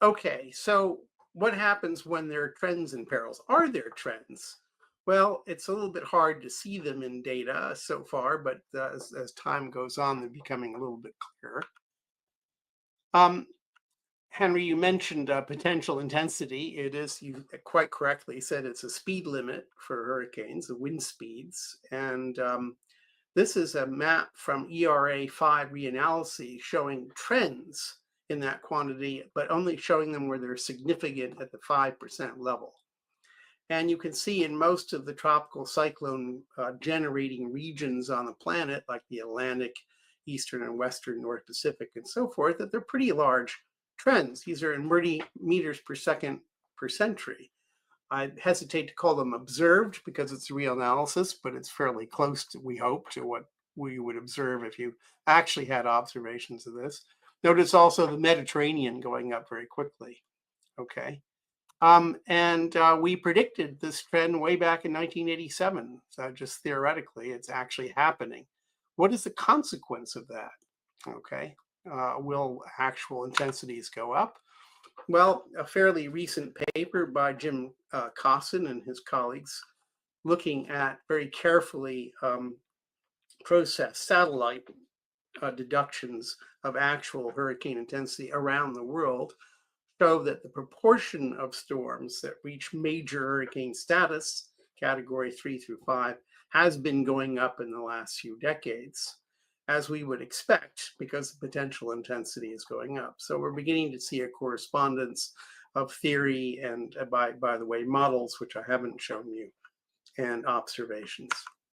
Okay, so what happens when there are trends and perils? Are there trends? Well, it's a little bit hard to see them in data so far, but as time goes on, they're becoming a little bit clearer. Um, Henry, you mentioned potential intensity. It is, you quite correctly said, it's a speed limit for hurricanes, the wind speeds. And this is a map from ERA5 reanalysis showing trends in that quantity, but only showing them where they're significant at the 5% level. And you can see in most of the tropical cyclone generating regions on the planet, like the Atlantic, Eastern and Western North Pacific, and so forth, that they're pretty large trends. These are in meters per second per century. I hesitate to call them observed because it's a real analysis, but it's fairly close to, we hope, to what we would observe if you actually had observations of this. Notice also the Mediterranean going up very quickly. Okay. We predicted this trend way back in 1987. So just theoretically, it's actually happening. What is the consequence of that? Okay. Will actual intensities go up? Well, a fairly recent paper by Jim Cosson and his colleagues looking at very carefully processed satellite deductions of actual hurricane intensity around the world show that the proportion of storms that reach major hurricane status, category 3 through 5, has been going up in the last few decades, as we would expect, because the potential intensity is going up. So we're beginning to see a correspondence of theory and, by the way, models, which I haven't shown you, and observations.